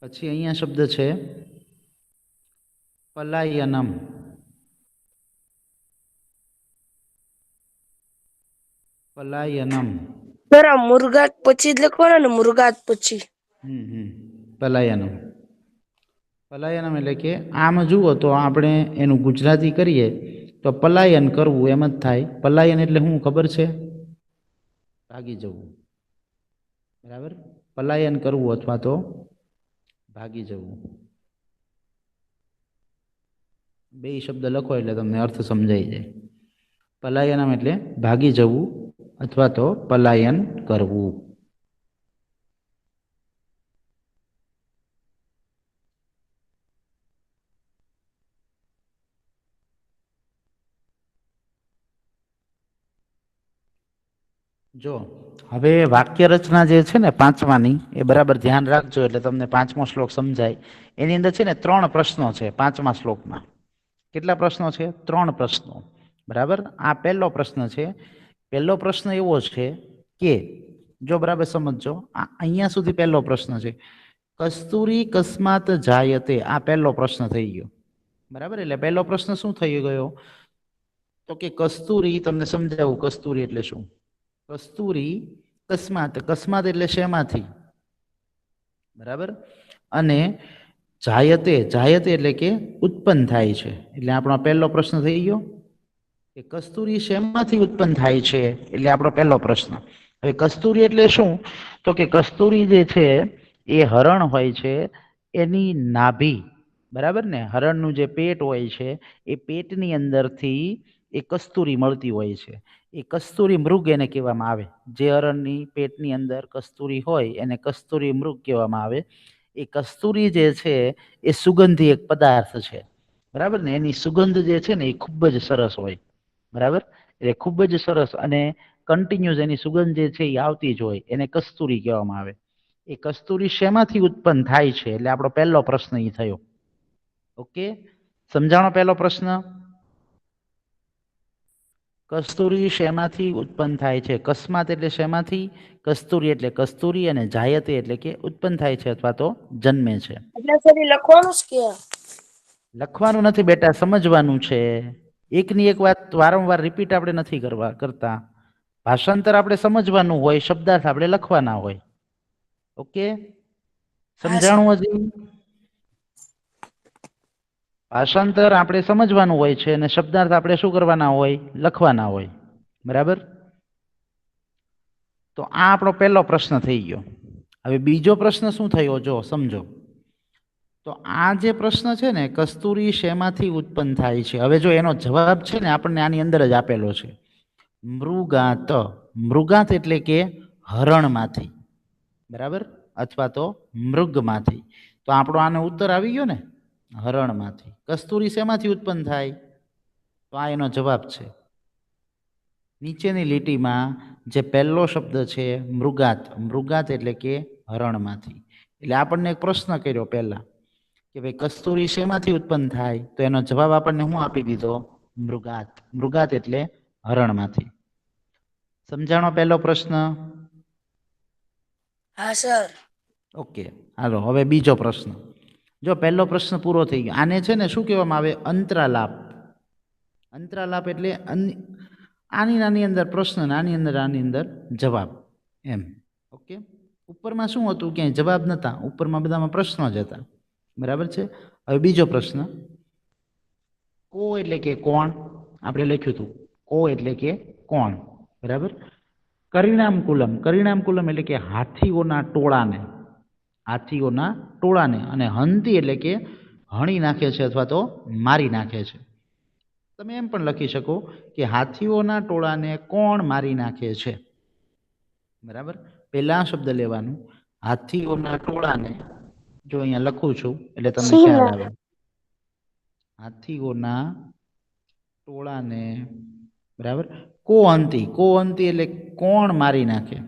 પછી અહીંયા શબ્દ છે પલાયનમ. પલાયનમ. સર આ મુર્ગાત પછી જ લખવાનું ને મુર્ગાત પછી? પલાયનમ. પલાયનમ એટલે કે આમ જુઓ તો આપણે એનું ગુજરાતી કરીએ તો પલાયન કરવું એમ જ થાય. પલાયન એટલે શું ખબર છે? ભાગી જવું. બરાબર? પલાયન કરવું અથવા તો ભાગી જવું. બે શબ્દ લખો એટલે તમને અર્થ સમજાઈ જાય. પલાયનમ એટલે ભાગી જવું અથવા તો પલાયન કરવું. જો હવે વાક્ય રચના જે છે ને પાંચમાની એ બરાબર ધ્યાન રાખજો એટલે તમને પાંચમો શ્લોક સમજાય. એની અંદર છે ને 3 પ્રશ્નો છે પાંચમા શ્લોકમાં. કેટલા પ્રશ્નો છે? 3 પ્રશ્નો. બરાબર? આ પહેલો પ્રશ્ન છે. પહેલો પ્રશ્ન એવો છે કે જો બરાબર સમજજો, અહીંયા સુધી પહેલો પ્રશ્ન છે. કસ્તુરી કસ્માત જાયતે, આ પહેલો પ્રશ્ન થઈ ગયો. બરાબર? એટલે પહેલો પ્રશ્ન શું થઈ ગયો? તો કે કસ્તુરી, તમને સમજાવું કસ્તુરી એટલે શું. કસ્તુરી કસ્માત, કસ્માત એટલે શેમાંથી? બરાબર? અને જાયતે, જાયતે એટલે કે ઉત્પન્ન થાય છે. એટલે આપણો પહેલો પ્રશ્ન થઈ ગયો કે કસ્તુરી શેમાંથી ઉત્પન્ન થાય છે, એટલે આપણો પહેલો પ્રશ્ન. હવે કસ્તુરી એટલે શું? તો કે કસ્તુરી જે છે એ હરણ હોય છે એની નાભી. બરાબર ને? હરણનું જે પેટ હોય છે એ પેટની અંદરથી એ કસ્તુરી મળતી હોય છે. એ કસ્તુરી મૃગ એને કહેવામાં આવે. જે હરણની પેટની અંદર કસ્તુરી હોય એને કસ્તુરી મૃગ કહેવામાં આવે. એ કસ્તુરી જે છે એ સુગંધી એક પદાર્થ છે. બરાબર ને? એની સુગંધ જે છે ને એ ખૂબ જ સરસ હોય. બરાબર? એટલે ખૂબ જ સરસ અને કન્ટિન્યુઅસ એની સુગંધ જે છે એ આવતી જ હોય. એને કસ્તુરી કહેવામાં આવે. એ કસ્તુરી શેમાંથી ઉત્પન્ન થાય છે, એટલે આપણો પહેલો પ્રશ્ન એ થયો. ઓકે, સમજાણો પહેલો પ્રશ્ન? કસ્તુરી શેમાંથી ઉત્પન્ન થાય છે? કસ્માત એટલે શેમાંથી? કસ્તુરી એટલે કસ્તુરી, અને જાયતે એટલે કે ઉત્પન્ન થાય છે અથવા તો જન્મે છે. એટલે સર લખવાનું જ કે? લખવાનું નથી બેટા, સમજવાનું છે. એકની એક વાત વારંવાર રિપીટ આપણે નથી કરતા. ભાષાંતર આપણે સમજવાનું હોય, શબ્દાર્થ આપણે લખવાના હોય. ઓકે, સમજાણું હજી? ભાષાંતર આપણે સમજવાનું હોય છે અને શબ્દાર્થ આપણે શું કરવાના હોય? લખવાના હોય. બરાબર? તો આ આપણો પહેલો પ્રશ્ન થઈ ગયો. હવે બીજો પ્રશ્ન શું થયો જો સમજો. તો આ જે પ્રશ્ન છે ને, કસ્તુરી શેમાંથી ઉત્પન્ન થાય છે, હવે જો એનો જવાબ છે ને આપણને આની અંદર જ આપેલો છે. મૃગાત. મૃગાત એટલે કે હરણમાંથી. બરાબર? અથવા તો મૃગમાંથી. તો આપણો આનો ઉત્તર આવી ગયો ને, હરણમાંથી. કસ્તુરી શેમાંથી ઉત્પન્ન થાય? તો આ એનો જવાબ છે. નીચેની લીટીમાં જે પહેલો શબ્દ છે મૃગાત, મૃગાત એટલે કે હરણમાંથી. એટલે આપણને એક પ્રશ્ન કર્યો પહેલા કે ભાઈ કસ્તુરી શેમાંથી ઉત્પન્ન થાય? તો એનો જવાબ આપણને શું આપી દીધો? મૃગાત. મૃગાત એટલે હરણમાંથી. સમજાણો પહેલો પ્રશ્ન? હા સર. ઓકે, હાલો હવે બીજો પ્રશ્ન. જો પહેલો પ્રશ્ન પૂરો થઈ ગયો. આને છે ને શું કહેવામાં આવે? અંતરાલાપ. અંતરાલાપ એટલે આની અંદર પ્રશ્ન, આની અંદર જવાબ, એમ. ઓકે, ઉપરમાં શું હતું? ક્યાંય જવાબ નતા, ઉપરમાં બધામાં પ્રશ્નો જ હતા. બરાબર છે? હવે બીજો પ્રશ્ન. કો એટલે કે કોણ? આપણે લખ્યું હતું કો એટલે કે કોણ. બરાબર? કરિણામ કુલમ, કરિણામ કુલમ એટલે કે હાથીઓના ટોળાને. હાથીઓના ટોળાને. અને હંતી એટલે કે હણી નાખે છે અથવા તો મારી નાખે છે. તમે એમ પણ લખી શકો કે હાથીઓના ટોળાને કોણ મારી નાખે છે. બરાબર? પહેલા શબ્દ લેવાનું, હાથીઓના ટોળાને. જો અહીંયા લખું છું એટલે તમને ખ્યાલ આવે. હાથીઓના ટોળાને. બરાબર? કોહંતી, કોહંતી એટલે કોણ મારી નાખે?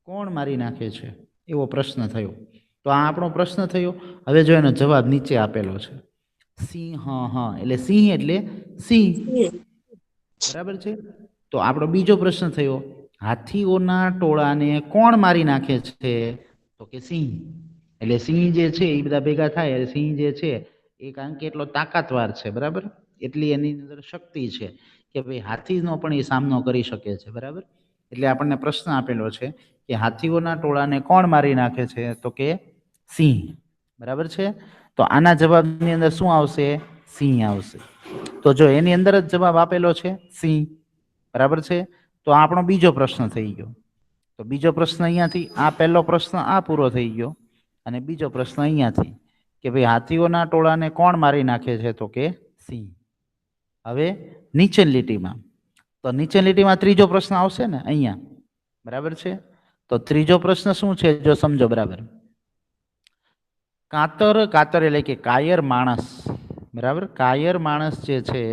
કોણ મારી નાખે છે? એવો પ્રશ્ન થયો. તો આ આપણો પ્રશ્ન થયો. હવે જો એનો જવાબ નીચે આપેલો છે. સિંહ. હા એટલે સિંહ એટલે સિંહ. બરાબર છે? તો આપણો બીજો પ્રશ્ન થયો, હાથીઓના ટોળાને કોણ મારી નાખે છે? તો કે સિંહ. એટલે સિંહ જે છે એ બધા ભેગા થાય એટલે સિંહ જે છે એ કારણ કે એટલો તાકાતવાર છે, બરાબર, એટલી એની અંદર શક્તિ છે કે ભાઈ હાથીનો પણ એ સામનો કરી શકે છે, બરાબર. એટલે આપણને પ્રશ્ન આપેલો છે કે હાથીઓના ટોળાને કોણ મારી નાખે છે? તો કે સિંહ, બરાબર છે. તો આના જવાબની અંદર શું આવશે? સિંહ આવશે. તો જો એની અંદર જ જવાબ આપેલો છે સિંહ, બરાબર છે. તો આપણો બીજો પ્રશ્ન થઈ ગયો. તો બીજો પ્રશ્ન અહીંયાથી, આ પહેલો પ્રશ્ન આ પૂરો થઈ ગયો અને બીજો પ્રશ્ન અહીંયાથી કે ભાઈ હાથીઓના ટોળાને કોણ મારી નાખે છે? તો કે સિંહ. હવે નીચેની લીટીમાં, તો નીચેની લીટીમાં ત્રીજો પ્રશ્ન આવશે ને અહીંયા, બરાબર છે. તો ત્રીજો પ્રશ્ન શું છે જો સમજો બરાબર. કાતર, કાતર એટલે કે કાયર માણસ, બરાબર. કાયર માણસ જે છે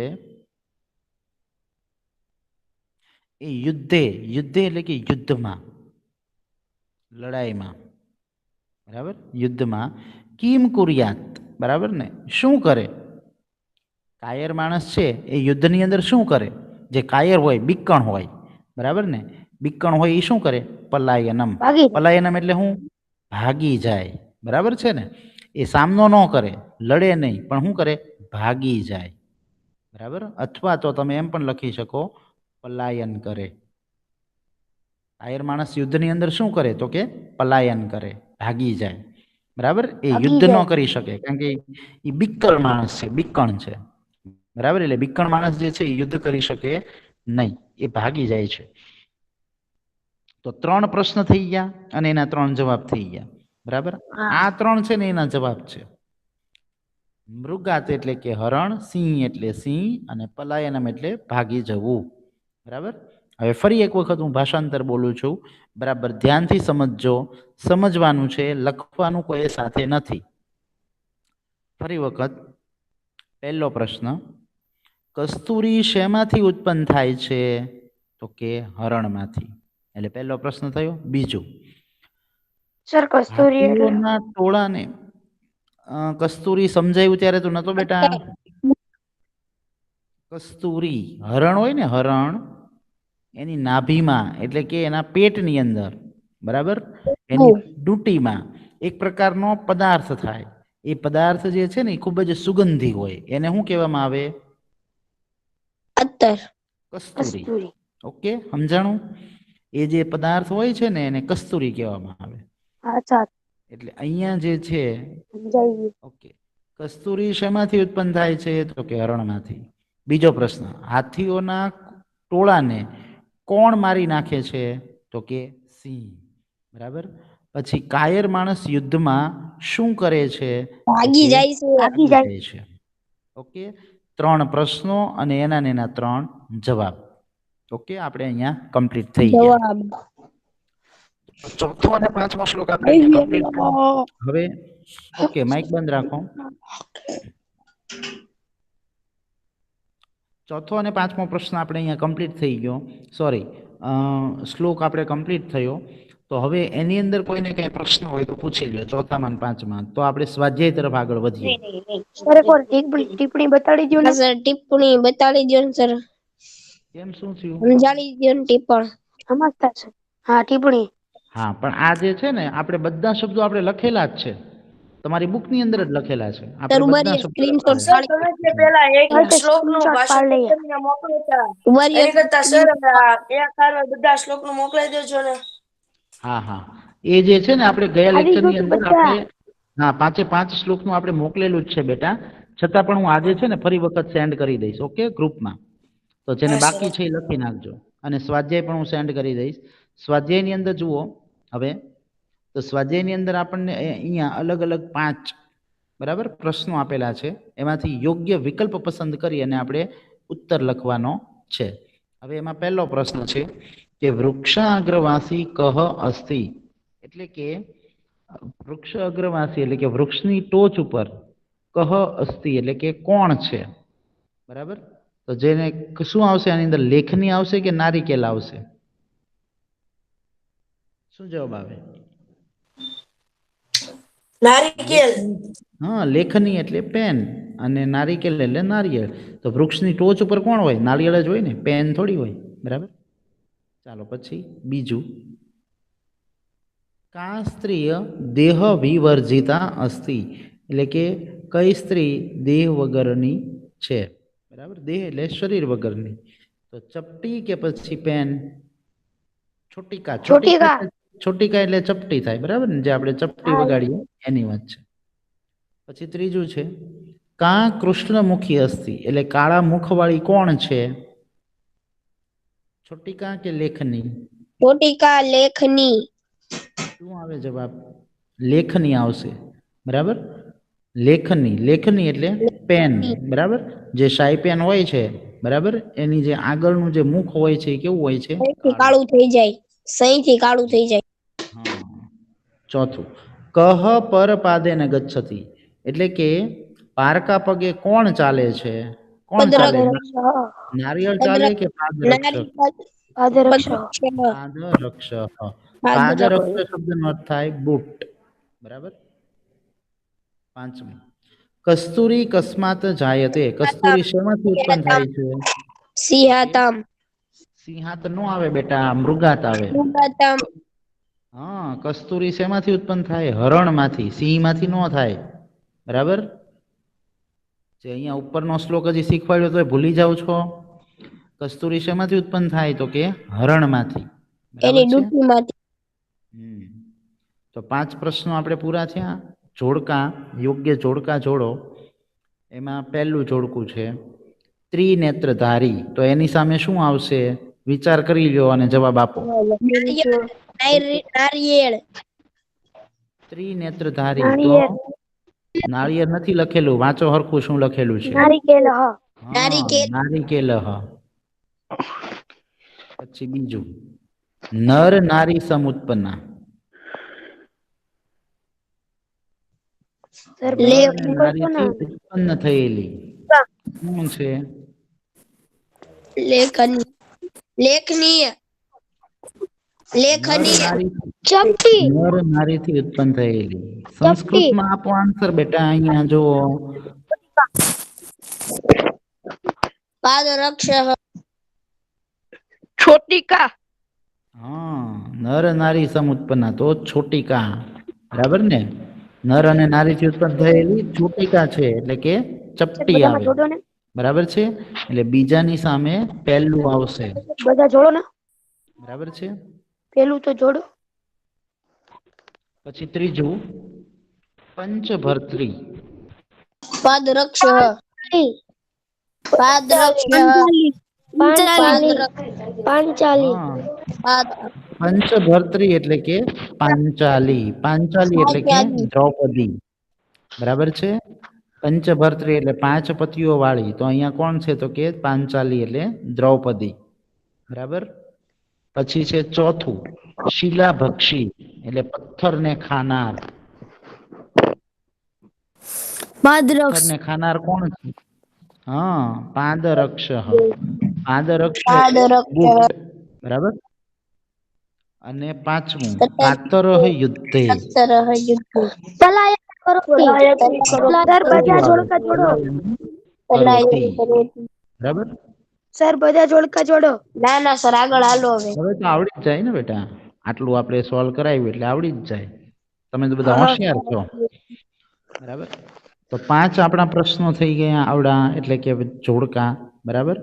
એ યુદ્ધે, યુદ્ધે એટલે કે યુદ્ધમાં, લડાઈમાં, બરાબર, યુદ્ધમાં કિમ કુર્યાત, બરાબર ને, શું કરે? કાયર માણસ છે એ યુદ્ધની અંદર શું કરે? જે કાયર હોય, બીકણ હોય, બરાબર ને, બીકણ હોય એ શું કરે? પલાયનમ. ભાગી પલાયનમ એટલે શું? ભાગી જાય, બરાબર છે ને. એ સામનો ન કરે, લડે નહીં, પણ શું કરે? ભાગી જાય, બરાબર. અથવા તો તમે એમ પણ લખી શકો પલાયન કરે. કાયર માણસ યુદ્ધની અંદર શું કરે? તો કે પલાયન કરે, ભાગી જાય, બરાબર. એ ભાગી યુદ્ધ ન જાય. કરી શકે કારણ કે એ બીકણ માણસ છે, બીકણ છે, બરાબર. એટલે બીકણ માણસ જે છે એ યુદ્ધ કરી શકે નહીં, એ ભાગી જાય છે. તો 3 પ્રશ્ન થઈ ગયા અને એના 3 જવાબ થઈ ગયા, બરાબર. હા. આ 3 છે ને એના જવાબ છે. મૃગાત એટલે કે હરણ, સિંહ એટલે સિંહ અને પલાયનમ એટલે ભાગી જવું, બરાબર. હવે ફરી એક વખત હું ભાષાંતર બોલું છું, બરાબર ધ્યાનથી સમજજો. સમજવાનું છે, લખવાનું કોઈ સાથે નથી. ફરી વખત પહેલો પ્રશ્ન, કસ્તુરી શેમાંથી ઉત્પન્ન થાય છે? તો કે હરણમાંથી. એટલે પહેલો પ્રશ્ન થયો. બીજું, સર કસ્તુરી એટલે હાથીઓના ટોળાને કસ્તુરી સમજાયું ત્યારે તું નતો બેટા? કસ્તુરી હરણ હોય ને, હરણ એની નાભીમાં એટલે કે એના પેટની અંદર, બરાબર, એની ડૂંટીમાં એક પ્રકારનો પદાર્થ થાય. એ પદાર્થ જે છે ને એ ખૂબ જ સુગંધી હોય, એને શું કહેવામાં આવે? અત્તર. કસ્તુરી. કસ્તુરી. ઓકે, સમજાણું? એ જે પદાર્થ હોય છે ને એને કસ્તુરી કહેવામાં આવે. અચ્છા. એટલે અહીંયા જે છે, સમજાઈ ગયું. ઓકે, કસ્તુરી શેમાંથી ઉત્પન્ન થાય છે? તો કે હરણમાંથી. બીજો પ્રશ્ન, હાથીઓના ટોળાને કોણ મારી નાખે છે? તો કે સિંહ, બરાબર. પછી કાયર માણસ યુદ્ધમાં શું કરે છે? તો ભાગી કે જાય છે. ભાગી ભાગી જાય. જાય છે. ઓકે, 3 પ્રશ્નો અને એના 3 જવાબ. ઓકે, આપણે અહીંયા કમ્પ્લીટ થઈ ગયા. જવાબ. ચોથો અને પાંચમો શ્લોક આપણે આવી અહીંયા કમ્પ્લીટ થયો. ગયો. હવે ઓકે, માઇક બંધ રાખો. ચોથો અને પાંચમો પ્રશ્ન આપણે અહીંયા કમ્પ્લીટ થઈ ગયો. સોરી, શ્લોક આપણે કમ્પ્લીટ થયો. તો હવે એની અંદર કોઈને કંઈ પ્રશ્ન હોય તો પૂછી લો, ચોથામાં અને પાંચમાં. તો આપણે સ્વાધ્યાય તરફ આગળ વધીએ. સર એક વાર ટિપ્પણી બતાડી દો ને. સર ટિપ્પણી બતાડી દો ને સર. કેમ, શું થયું? સમજાડી દો ને ટિપ્પણ. સમજતા છે. હા ટિપ્પણી. હા, પણ આ જે છે ને આપણે બધા શબ્દો આપણે લખેલા જ છે, તમારી બુકની અંદર જ લખેલા છે. આપણે બધા શબ્દો સ્ક્રીનશોટ લખેલા છે. પાડી. તમે જે પેલા એક શ્લોકનું ભાષાંતર કરીને મોકલતા. એની કરતા સર એક હારે બધા શ્લોકનું મોકલાઈ દેજો ને. હા હા, એ જે છે ને આપણે ગયા આવી લેક્ચરની ગયું અંદર બધા. આપણે હા 5 શ્લોકનું આપણે મોકલેલું જ છે બેટા. છતાં પણ હું આજે છે ને ફરી વખત સેન્ડ કરી દઈશ, ઓકે, ગ્રુપમાં. તો જેને હા સર. બાકી છે એ લખી નાખજો. અને સ્વાધ્યાય પણ હું સેન્ડ કરી દઈશ. સ્વાધ્યાયની અંદર જુઓ હવે, તો સ્વાધ્યાયની અંદર આપણને અહીંયા અલગ અલગ 5 બરાબર પ્રશ્નો આપેલા છે. એમાંથી યોગ્ય વિકલ્પ પસંદ કરી અને આપણે ઉત્તર લખવાનો છે. હવે એમાં પહેલો પ્રશ્ન છે કે વૃક્ષાગ્રવાસી કહ અસ્તિ, એટલે કે વૃક્ષ અગ્રવાસી એટલે કે વૃક્ષની ટોચ ઉપર કહ અસ્તિ એટલે કે કોણ છે, બરાબર. તો જેને શું આવશે આની અંદર? લેખની આવશે કે નારિકેલ આવશે? શું જવાબ આવે? નારિકેલ. હા, લેખની એટલે પેન અને નારિકેલ એટલે નારિયેળ. તો વૃક્ષની ટોચ ઉપર કોણ હોય? નારિયેળ જ હોય ને, પેન થોડી હોય, બરાબર. ચાલો પછી બીજું, કા સ્ત્રીય દેહ વિવર્જિતા અસ્તિ, એટલે કે કઈ સ્ત્રી દેહ વગરની છે, બરાબર. દેહ એટલે શરીર વગરની. તો ચપટી કે પછી પેન? છોટિકા. છોટિકા એટલે ચપટી થાય, બરાબર ને, જે આપણે ચપટી વગાડીએ એની વાત છે. પછી ત્રીજું છે કા કૃષ્ણમુખી અસ્તિ, એટલે કાળા મુખવાળી કોણ છે? છોટિકા કે લેખની? ચોટિકા લેખની. શું આવે જવાબ? લેખની આવશે, બરાબર. લેખની. લેખની એટલે પેન, બરાબર. જે શાઈ પેન હોય છે, બરાબર, એની જે આગળનું જે મુખ હોય છે એ કેવું હોય છે? સહીથી કાળું થઈ જાય. સહીથી કાળું થઈ જાય. હા. ચોથું કહ પર પાદે ન ગચ્છતિ, એટલે કે પારકા પગે કોણ ચાલે છે? કોણ ચાલે? નારિયેળ ચાલે કે પાદરક્ષક? પાદરક્ષક. પાદરક્ષક શબ્દનો અર્થ થાય બૂટ, બરાબર. પાંચમું કસ્તુરી કસ્માત જાયતે, કસ્તુરી શેમાંથી ઉત્પન્ન થાય છે? સિંહાતમ. સિંહાત નો આવે બેટા, મૃગાત આવે. હા, કસ્તુરી શેમાંથી ઉત્પન્ન થાય? હરણમાંથી. સિંહમાંથી નો થાય, બરાબર. જે અહીંયા ઉપરનો શ્લોક હજી શીખવાડ્યો તો ભૂલી જાવ છો. કસ્તુરી શેમાંથી ઉત્પન્ન થાય? તો કે હરણમાંથી, બરાબર એની છે. ડૂટીમાંથી. તો 5 પ્રશ્નો આપણે પૂરા થયા. જોડકા, યોગ્ય જોડકા જોડો. એમાં પહેલું જોડકું છે ત્રિનેત્રધારી, તો એની સામે શું આવશે? વિચાર કરી લ્યો અને જવાબ આપો. નારિયેળ. ત્રિનેત્રધારી, તો નાળિયેર નથી લખેલું, વાંચો હરખું શું લખેલું છે. હા, નારિકેલહ. પછી બીજું નર નારી સમુત્પન્ના, નર અને નારીથી ઉત્પન્ન થયેલી શું છે? લેખની. લેખનીય. નર લેખનીય. નારી, ચપટી. નર નારીથી ઉત્પન્ન થયેલી. ચપટી. સંસ્કૃતમાં આપો આન્સર બેટા, અહીંયા જુઓ. પાદરક્ષ. છોટિકા. હા, નર નારી સમુત્પન્ના, તો છોટિકા, બરાબર ને. નર અને નારીથી ઉત્પન્ન થયેલી છોટિકા છે, એટલે કે ચપટી આવે, બરાબર છે. એટલે બીજાની સામે પહેલું આવશે, બધા જોડો ને. બરાબર છે. પેલું તો જોડો. પછી ત્રીજું પંચભર્તૃ. પાદરક્ષ. પાદરક્ષ. પાંચાલી. હા, પંચભર્તૃ એટલે કે પાંચાલી. પાંચાલી એટલે કે દ્રૌપદી, બરાબર છે. પંચભર્તૃ એટલે 5 પતિઓ વાળી, તો અહીંયા કોણ છે? તો કે પાંચાલી એટલે દ્રૌપદી, બરાબર. પછી છે ચોથું શિલાભક્ષી, એટલે પથ્થરને ખાનાર. પથ્થરને ખાનાર કોણ છે? હા, પાદરક્ષ. પાદરક્ષ એટલે બુટ, બરાબર. અને પાંચમું કાતરહ યુદ્ધે. કયું આવે? પલાયન કરોતિ, બરાબર. સર બધા જોડકા જોડો. ના ના સર, આગળ હાલો હવે. હવે તો આવડી જ જાય ને બેટા, આટલું આપણે સોલ્વ કરાવ્યું એટલે આવડી જ જાય. તમે તો બધા હોશિયાર છો, બરાબર. તો 5 આપણા પ્રશ્નો થઈ ગયા આવડા, એટલે કે જોડકા, બરાબર.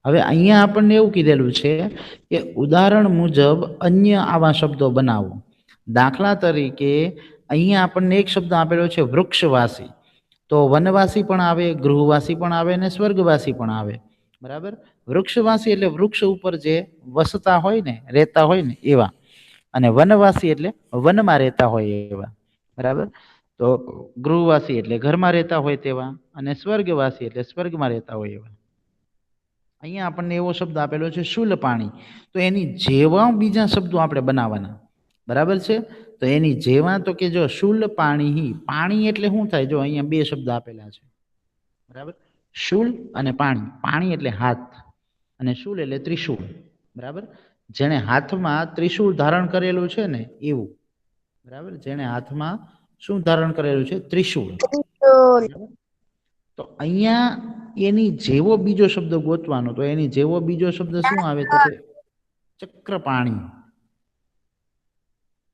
હવે અહીંયા આપણને એવું કીધેલું છે કે ઉદાહરણ મુજબ અન્ય આવા શબ્દો બનાવો. દાખલા તરીકે અહીંયા આપણને એક શબ્દ આપેલો છે વૃક્ષવાસી, તો વનવાસી પણ આવે, ગૃહવાસી પણ આવે અને સ્વર્ગવાસી પણ આવે, બરાબર. વૃક્ષવાસી એટલે વૃક્ષ ઉપર જે વસતા હોય ને, રહેતા હોય ને એવા. અને વનવાસી એટલે વનમાં રહેતા હોય એવા, બરાબર. તો ગૃહવાસી એટલે ઘરમાં રહેતા હોય તેવા, અને સ્વર્ગવાસી એટલે સ્વર્ગમાં રહેતા હોય એવા. અહીંયા આપણને એવો શબ્દ આપેલો છે શૂલપાણી, તો એની જેવા બીજા શબ્દો આપણે બનાવવાના, બરાબર છે. તો એની જેવા, તો કે જો શૂલપાણી. પાણી એટલે શું થાય? જો અહીંયા 2 શબ્દ આપેલા છે, બરાબર. શૂલ અને પાણી. પાણી એટલે હાથ, અને શૂલ એટલે ત્રિશૂળ, બરાબર. જેણે હાથમાં ત્રિશૂળ ધારણ કરેલું છે ને એવું, બરાબર. જેણે હાથમાં શું ધારણ કરેલું છે? ત્રિશૂળ, બરાબર. તો અહીંયા એની જેવો બીજો શબ્દ ગોતવાનો, તો એની જેવો બીજો શબ્દ શું આવે? તો કે ચક્રપાણી,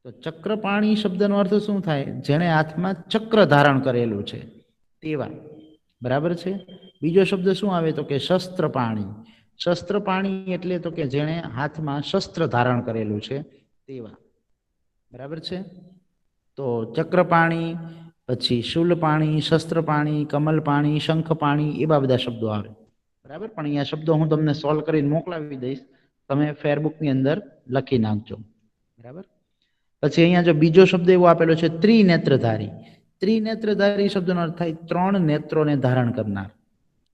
તો ચક્રપાણી શબ્દનો અર્થ શું થાય? જેણે હાથમાં ચક્ર ધારણ કરેલું છે તેવા, બરાબર છે. બીજો શબ્દ શું આવે? તો કે શસ્ત્રપાણી. શસ્ત્રપાણી એટલે તો કે જેણે હાથમાં શસ્ત્ર ધારણ કરેલું છે તેવા, બરાબર છે. તો ચક્રપાણી, પછી શૂલપાણી, શસ્ત્રપાણી, કમલપાણી, શંખપાણી, એવા બધા શબ્દો આવે, બરાબર. પણ અહીંયા શબ્દો હું તમને સોલ્વ કરીને મોકલાવી દઈશ, તમે ફેરબુકની અંદર લખી નાખજો, બરાબર. પછી અહીંયા જો બીજો શબ્દ એવો આપેલો છે ત્રિનેત્રધારી. ત્રિનેત્રધારી શબ્દનો અર્થ થાય ત્રણ નેત્રોને ધારણ કરનાર,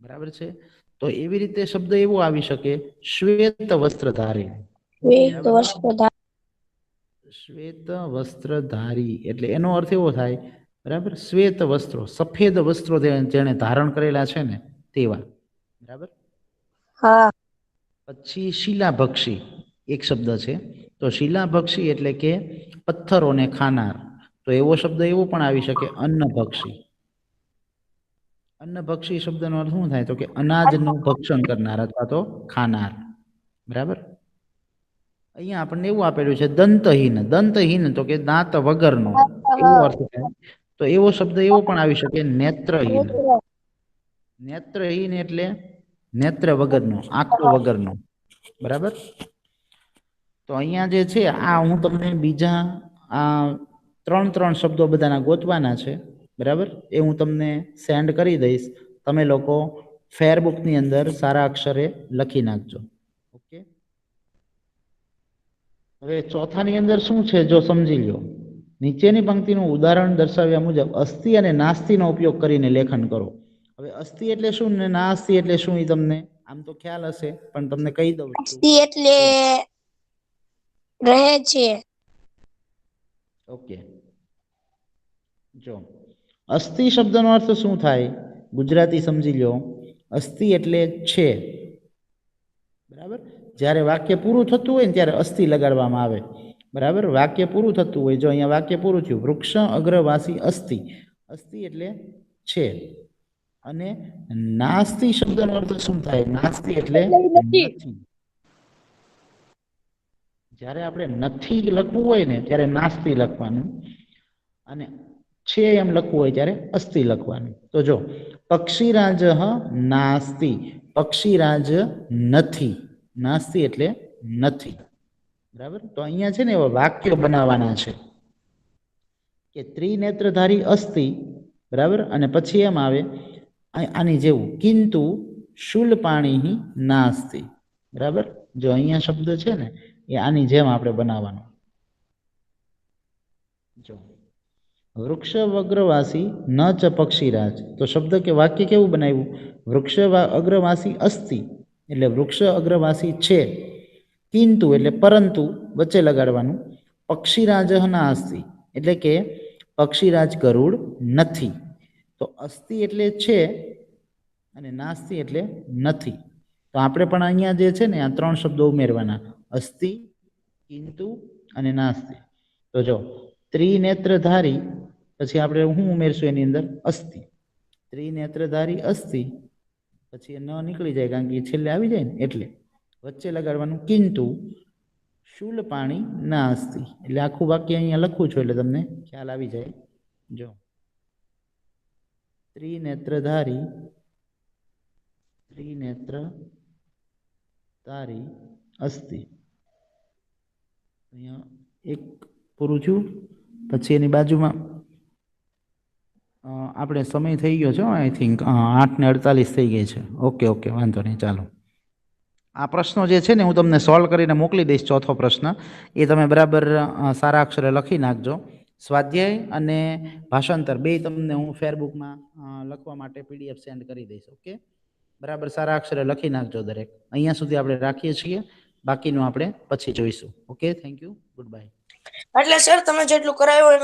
બરાબર છે. તો એવી રીતે શબ્દ એવો આવી શકે શ્વેત વસ્ત્રધારી. શ્વેત વસ્ત્રધારી એટલે એનો અર્થ એવો થાય, બરાબર, શ્વેત વસ્ત્રો, સફેદ વસ્ત્રો જેને ધારણ કરેલા છે ને તેવા, બરાબર. પછી શિલાભક્ષી એક શબ્દ છે. તો શિલાભક્ષી એટલે કે પથ્થરોને ખાનાર. તો એવો શબ્દ એવો પણ આવી શકે અન્નભક્ષી. અન્નભક્ષી શબ્દનો અર્થ શું થાય? તો કે અનાજનું ભક્ષણ કરનાર અથવા તો ખાનાર, બરાબર. અહીંયા આપણને એવું આપેલું છે દંતહીન. દંતહીન તો કે દાંત વગરનો, એવો અર્થ થાય. તો એવો શબ્દ એવો પણ આવી શકે નેત્રહીન. નેત્રહીન એટલે નેત્ર વગરનો, આંખો વગરનો, બરાબર. તો અહીંયા જે છે આ હું તમને બીજા આ ત્રણ શબ્દો બધાના ગોતવાના છે, બરાબર. એ હું તમને સેન્ડ કરી દઈશ. તમે લોકો ફેરબુકની અંદર સારા અક્ષરે લખી નાખજો. ઓકે. હવે ચોથાની અંદર શું છે જો સમજી લ્યો. નીચેની પંક્તિનું ઉદાહરણ દર્શાવ્યા મુજબ અસ્થિ અને નાસ્તિનો ઉપયોગ કરીને લેખન કરો. હવે અસ્થિ એટલે શું ને નાસ્તિ એટલે શું એ તમને આમ તો ખ્યાલ હશે, પણ તમને કહી દઉં છું. અસ્થિ એટલે રહે છે. ઓકે, જો અસ્થિ શબ્દનો અર્થ શું થાય ગુજરાતી સમજી લો. અસ્થિ એટલે છે, બરાબર. જ્યારે વાક્ય પૂરું થતું હોય ને ત્યારે અસ્થિ લગાડવામાં આવે, બરાબર. વાક્ય પૂરું થતું હોય, જો અહીંયા વાક્ય પૂરું થયું, વૃક્ષ અગ્રવાસી અસ્થિ. અસ્થિ એટલે છે. અને નાસ્તિ શબ્દનો અર્થ શું થાય? નાસ્તિ એટલે નથી. જ્યારે આપણે નથી લખવું હોય ને ત્યારે નાસ્તિ લખવાનું, અને છે એમ લખવું હોય ત્યારે અસ્થિ લખવાનું. તો જો પક્ષીરાજ નાસ્તિ, પક્ષીરાજ નથી. નાસ્તિ એટલે નથી, બરાબર. તો અહીંયા છે ને એવા વાક્યો બનાવવાના છે કે ત્રિનેત્રધારી અસ્થિ, બરાબર. અને પછી એમ આવે આની જેવું કિંતુ શૂલપાણી નાસ્તિ, બરાબર. જો અહીંયા શબ્દ છે ને એ આની જેમ આપણે બનાવવાનું. જો વૃક્ષ અગ્રવાસી ન ચ પક્ષીરાજ. તો શબ્દ કે વાક્ય કેવું બનાવ્યું? વૃક્ષ અગ્રવાસી અસ્તિ એટલે વૃક્ષ અગ્રવાસી છે, કિંતુ એટલે પરંતુ વચ્ચે લગાડવાનું, પક્ષીરાજ નાસ્તિ એટલે કે પક્ષીરાજ ગરુડ નથી. તો અસ્તિ એટલે છે અને નાસ્તિ એટલે નથી. તો આપણે પણ અહીંયા જે છે ને આ ત્રણ શબ્દો ઉમેરવાના, અસ્તિ, કિંતુ અને નાસ્તિ. તો જો ત્રિનેત્રધારી પછી આપણે શું ઉમેરશું એની અંદર? અસ્થિ. ત્રિનેત્રધારી અસ્થિ, પછી ન નીકળી જાય કારણ કે છેલ્લે આવી જાય ને એટલે વચ્ચે લગાડવાનું કિંતુ શૂલપાણી નાસ્તિ. એટલે આખું વાક્ય અહીંયા લખું છું એટલે તમને ખ્યાલ આવી જાય. જો ત્રિનેત્રધારી, ત્રિનેત્રધારી અસ્થિ. અહીંયા એક પૂરું થયું. પછી એની બાજુમાં આપણે સમય થઈ ગયો છે, આઈ થિંક 8:48 થઈ ગઈ છે. ઓકે ઓકે, વાંધો નહીં, ચાલો. આ પ્રશ્નો જે છે ને હું તમને સોલ્વ કરીને મોકલી દઈશ. ચોથો પ્રશ્ન એ તમે બરાબર સારા અક્ષરે લખી નાખજો. સ્વાધ્યાય અને ભાષાંતર બે તમને હું ફેરબુકમાં લખવા માટે PDF સેન્ડ કરી દઈશ. ઓકે, બરાબર સારા અક્ષરે લખી નાખજો દરેક. અહીંયા સુધી આપણે રાખીએ છીએ, બાકીનું આપણે પછી જોઈશું. Okay, thank you, good bye. એટલે સર તમે જેટલું કરાયું